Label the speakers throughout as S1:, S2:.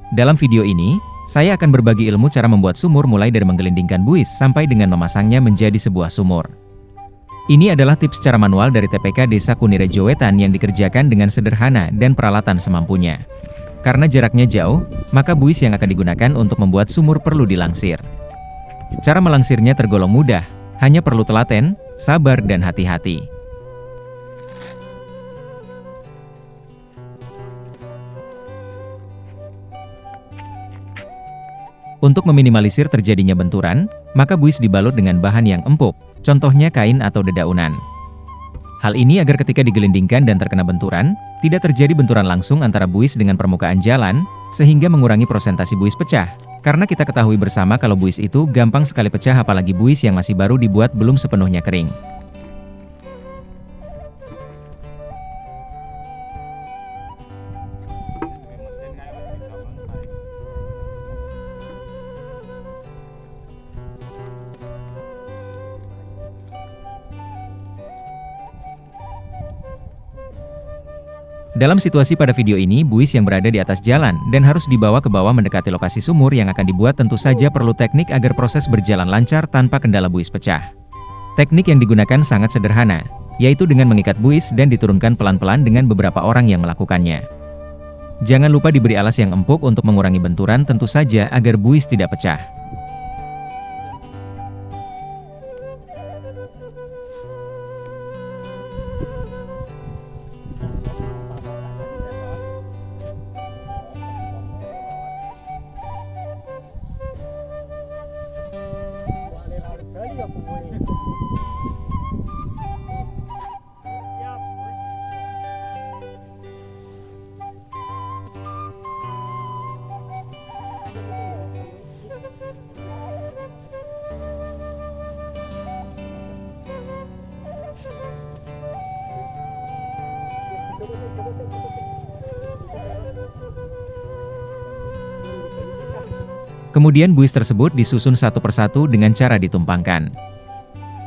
S1: Dalam video ini, saya akan berbagi ilmu cara membuat sumur mulai dari menggelindingkan buis sampai dengan memasangnya menjadi sebuah sumur. Ini adalah tips cara manual dari TPK Desa Kunirejo Wetan yang dikerjakan dengan sederhana dan peralatan semampunya. Karena jaraknya jauh, maka buis yang akan digunakan untuk membuat sumur perlu dilangsir. Cara melangsirnya tergolong mudah, hanya perlu telaten, sabar dan hati-hati. Untuk meminimalisir terjadinya benturan, maka buis dibalut dengan bahan yang empuk, contohnya kain atau dedaunan. Hal ini agar ketika digelindingkan dan terkena benturan, tidak terjadi benturan langsung antara buis dengan permukaan jalan, sehingga mengurangi prosentasi buis pecah. Karena kita ketahui bersama kalau buis itu gampang sekali pecah apalagi buis yang masih baru dibuat belum sepenuhnya kering. Dalam situasi pada video ini, buis yang berada di atas jalan dan harus dibawa ke bawah mendekati lokasi sumur yang akan dibuat tentu saja perlu teknik agar proses berjalan lancar tanpa kendala buis pecah. Teknik yang digunakan sangat sederhana, yaitu dengan mengikat buis dan diturunkan pelan-pelan dengan beberapa orang yang melakukannya. Jangan lupa diberi alas yang empuk untuk mengurangi benturan tentu saja agar buis tidak pecah. Kemudian buis tersebut disusun satu persatu dengan cara ditumpangkan.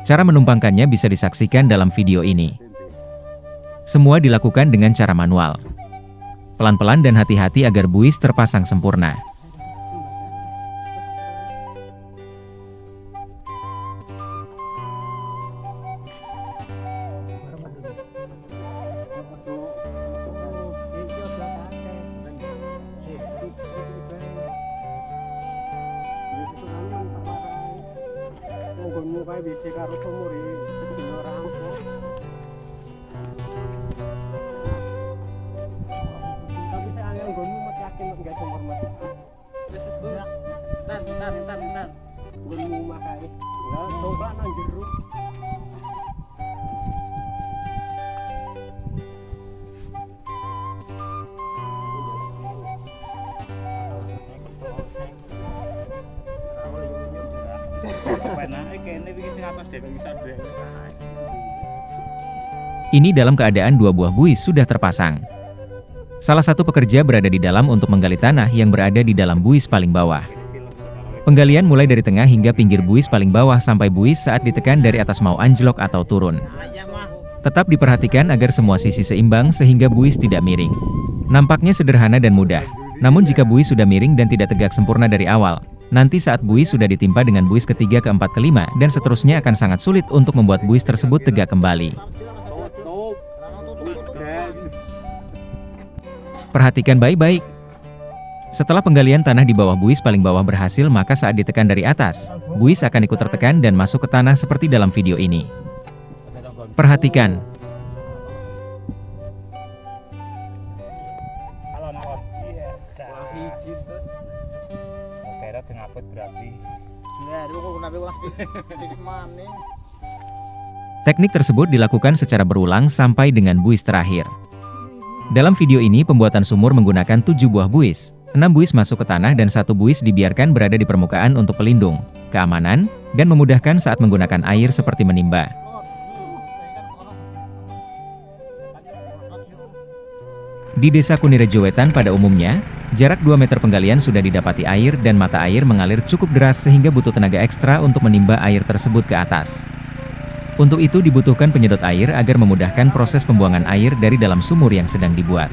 S1: Cara menumpangkannya bisa disaksikan dalam video ini. Semua dilakukan dengan cara manual. Pelan-pelan dan hati-hati agar buis terpasang sempurna. Ini dalam keadaan dua buah buis sudah terpasang. Salah satu pekerja berada di dalam untuk menggali tanah yang berada di dalam buis paling bawah. Penggalian mulai dari tengah hingga pinggir buis paling bawah sampai buis saat ditekan dari atas mau anjlok atau turun. Tetap diperhatikan agar semua sisi seimbang sehingga buis tidak miring. Nampaknya sederhana dan mudah, namun jika buis sudah miring dan tidak tegak sempurna dari awal, nanti saat buis sudah ditimpa dengan buis ketiga, keempat, kelima, dan seterusnya akan sangat sulit untuk membuat buis tersebut tegak kembali. Perhatikan baik-baik. Setelah penggalian tanah di bawah buis paling bawah berhasil, maka saat ditekan dari atas, buis akan ikut tertekan dan masuk ke tanah seperti dalam video ini. Perhatikan. Teknik tersebut dilakukan secara berulang sampai dengan buis terakhir. Dalam video ini pembuatan sumur menggunakan 7 buah buis, 6 buis masuk ke tanah dan 1 buis dibiarkan berada di permukaan untuk pelindung, keamanan, dan memudahkan saat menggunakan air seperti menimba. Di Desa Kunirejo Wetan pada umumnya, jarak 2 meter penggalian sudah didapati air dan mata air mengalir cukup deras sehingga butuh tenaga ekstra untuk menimba air tersebut ke atas. Untuk itu dibutuhkan penyedot air agar memudahkan proses pembuangan air dari dalam sumur yang sedang dibuat.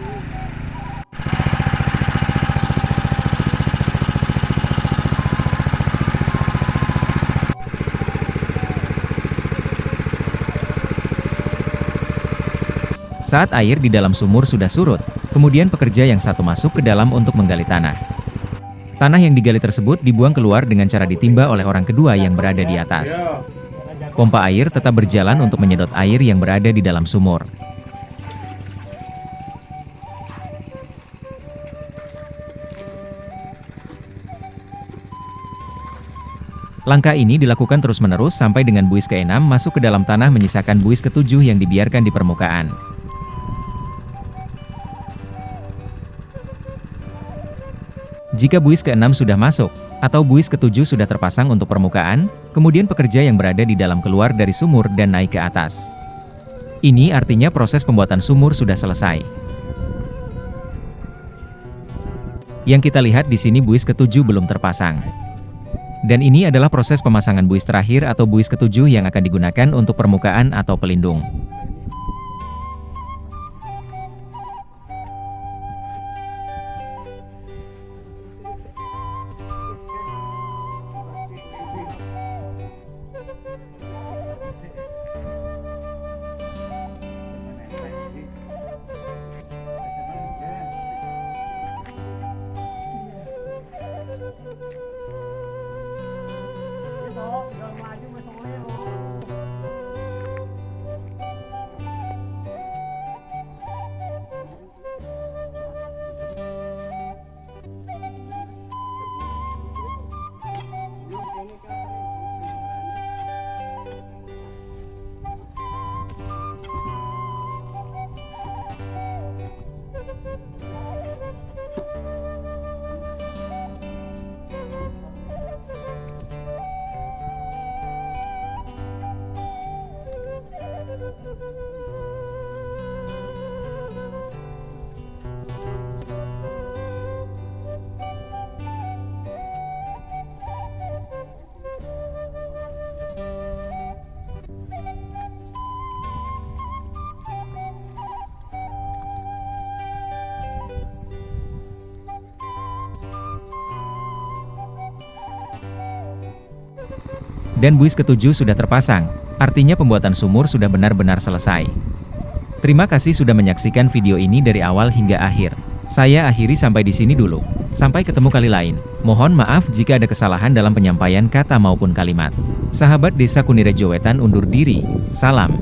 S1: Saat air di dalam sumur sudah surut, kemudian pekerja yang satu masuk ke dalam untuk menggali tanah. Tanah yang digali tersebut dibuang keluar dengan cara ditimba oleh orang kedua yang berada di atas. Pompa air tetap berjalan untuk menyedot air yang berada di dalam sumur. Langkah ini dilakukan terus-menerus sampai dengan buis ke-6 masuk ke dalam tanah menyisakan buis ke-7 yang dibiarkan di permukaan. Jika buis ke-6 sudah masuk, atau buis ke-7 sudah terpasang untuk permukaan, kemudian pekerja yang berada di dalam keluar dari sumur dan naik ke atas. Ini artinya proses pembuatan sumur sudah selesai. Yang kita lihat di sini buis ke-7 belum terpasang. Dan ini adalah proses pemasangan buis terakhir atau buis ke-7 yang akan digunakan untuk permukaan atau pelindung. Dan buis ke-7 sudah terpasang, artinya pembuatan sumur sudah benar-benar selesai. Terima kasih sudah menyaksikan video ini dari awal hingga akhir. Saya akhiri sampai di sini dulu. Sampai ketemu kali lain. Mohon maaf jika ada kesalahan dalam penyampaian kata maupun kalimat. Sahabat Desa Kunirejo Wetan undur diri. Salam.